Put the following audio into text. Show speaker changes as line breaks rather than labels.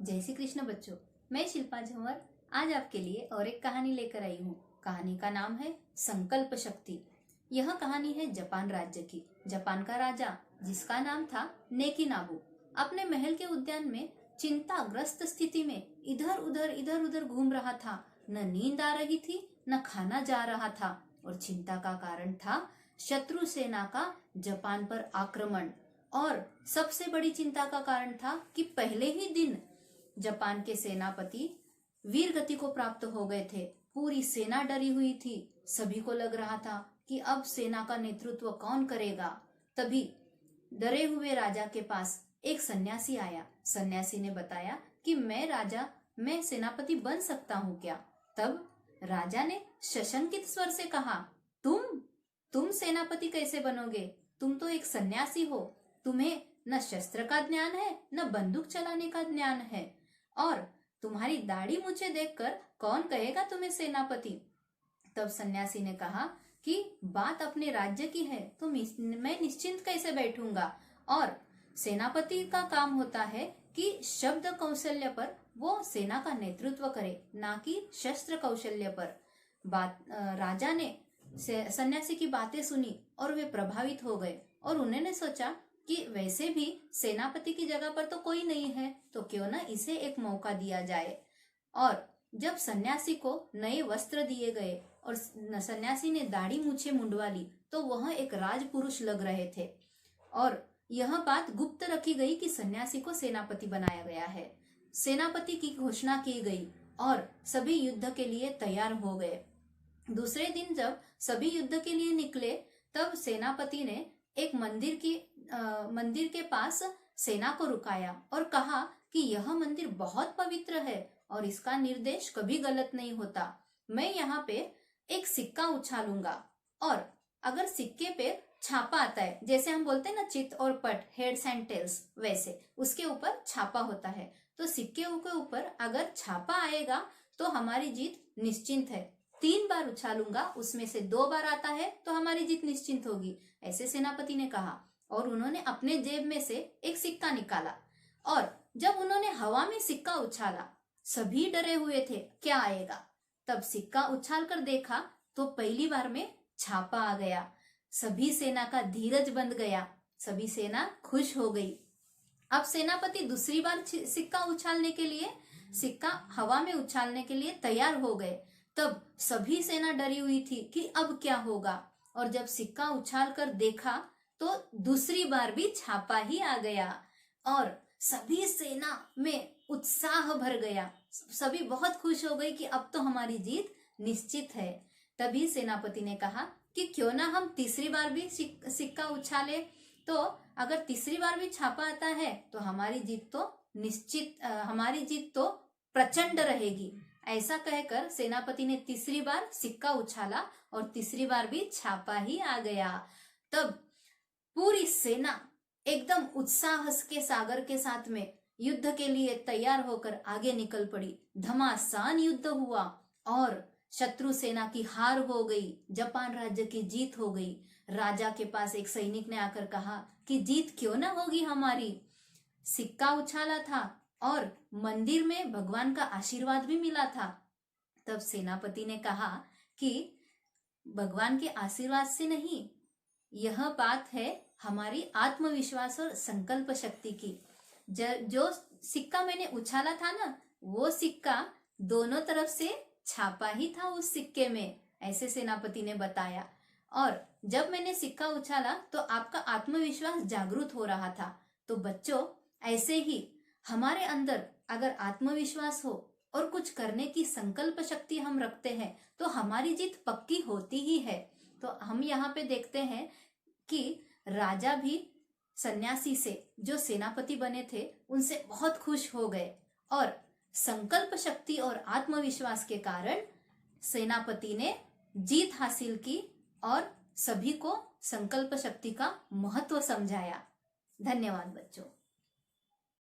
जय श्री कृष्ण बच्चों। मैं शिल्पा झंवर आज आपके लिए और एक कहानी लेकर आई हूँ। कहानी का नाम है संकल्प शक्ति। यह कहानी है जापान राज्य की। जापान का राजा जिसका नाम था नेकिनाबू अपने महल के उद्यान में चिंताग्रस्त स्थिति में इधर उधर घूम रहा था। न नींद आ रही थी न खाना जा रहा था और चिंता का कारण था शत्रु सेना का जापान पर आक्रमण। और सबसे बड़ी चिंता का कारण था कि पहले ही दिन जापान के सेनापति वीर गति को प्राप्त हो गए थे। पूरी सेना डरी हुई थी। सभी को लग रहा था कि अब सेना का नेतृत्व कौन करेगा। तभी डरे हुए राजा के पास एक सन्यासी आया। सन्यासी ने बताया कि मैं सेनापति बन सकता हूँ क्या। तब राजा ने सशंकित स्वर से कहा, तुम सेनापति कैसे बनोगे? तुम तो एक सन्यासी हो। तुम्हें न शस्त्र का ज्ञान है न बंदूक चलाने का ज्ञान है और तुम्हारी दाढ़ी मूछें देखकर कौन कहेगा तुम्हें सेनापति। तब सन्यासी ने कहा कि बात अपने राज्य की है तो मैं निश्चिंत कैसे बैठूंगा। और सेनापति का काम होता है कि शब्द कौशल्य पर वो सेना का नेतृत्व करे, ना कि शस्त्र कौशल्य पर। राजा ने सन्यासी की बातें सुनी और वे प्रभावित हो गए और उन्होंने सोचा कि वैसे भी सेनापति की जगह पर तो कोई नहीं है, तो क्यों ना इसे एक मौका दिया जाए। और जब सन्यासी को नए वस्त्र दिए गए और सन्यासी ने दाढ़ी मूछें मुंडवा ली तो वह एक राजपुरुष लग रहे थे। और यह बात गुप्त रखी गई कि सन्यासी को सेनापति बनाया गया है। सेनापति की घोषणा की गई और सभी युद्ध के लिए तैयार हो गए। दूसरे दिन जब सभी युद्ध के लिए निकले तब सेनापति ने एक मंदिर के पास सेना को रुकाया और कहा कि यह मंदिर बहुत पवित्र है और इसका निर्देश कभी गलत नहीं होता। मैं यहाँ पे एक सिक्का उछालूंगा और अगर सिक्के पे छापा आता है, जैसे हम बोलते हैं ना चित और पट, हेड्स एंड टेल्स, वैसे उसके ऊपर छापा होता है, तो सिक्के के ऊपर अगर छापा आएगा तो हमारी जीत निश्चिंत है। 3 बार उछालूंगा, उसमें से 2 बार आता है तो हमारी जीत निश्चिंत होगी, ऐसे सेनापति ने कहा। और उन्होंने अपने जेब में से एक सिक्का निकाला और जब उन्होंने हवा में सिक्का उछाला सभी डरे हुए थे क्या आएगा। तब सिक्का उछाल कर देखा तो पहली बार में छापा आ गया। सभी सेना का धीरज बंध गया, सभी सेना खुश हो गई। अब सेनापति दूसरी बार सिक्का हवा में उछालने के लिए तैयार हो गए। तब सभी सेना डरी हुई थी कि अब क्या होगा। और जब सिक्का उछाल कर देखा तो दूसरी बार भी छापा ही आ गया और सभी सेना में उत्साह भर गया। सभी बहुत खुश हो गए कि अब तो हमारी जीत निश्चित है। तभी सेनापति ने कहा कि क्यों ना हम तीसरी बार भी सिक्का उछाले, तो अगर तीसरी बार भी छापा आता है तो हमारी जीत तो प्रचंड रहेगी। ऐसा कहकर सेनापति ने तीसरी बार सिक्का उछाला और तीसरी बार भी छापा ही आ गया। तब पूरी सेना एकदम उत्साह के सागर के साथ में युद्ध के लिए तैयार होकर आगे निकल पड़ी। घमासान युद्ध हुआ और शत्रु सेना की हार हो गई, जापान राज्य की जीत हो गई। राजा के पास एक सैनिक ने आकर कहा कि जीत क्यों ना होगी हमारी, सिक्का उछाला था और मंदिर में भगवान का आशीर्वाद भी मिला था। तब सेनापति ने कहा कि भगवान के आशीर्वाद से नहीं, यह बात है हमारी आत्मविश्वास और संकल्प शक्ति की। जो सिक्का मैंने उछाला था ना, वो सिक्का दोनों तरफ से छापा ही था उस सिक्के में, ऐसे सेनापति ने बताया। और जब मैंने सिक्का उछाला तो आपका आत्मविश्वास जागृत हो रहा था। तो बच्चों, ऐसे ही हमारे अंदर अगर आत्मविश्वास हो और कुछ करने की संकल्प शक्ति हम रखते हैं तो हमारी जीत पक्की होती ही है। तो हम यहाँ पे देखते हैं कि राजा भी सन्यासी से जो सेनापति बने थे उनसे बहुत खुश हो गए और संकल्प शक्ति और आत्मविश्वास के कारण सेनापति ने जीत हासिल की और सभी को संकल्प शक्ति का महत्व समझाया। धन्यवाद बच्चों।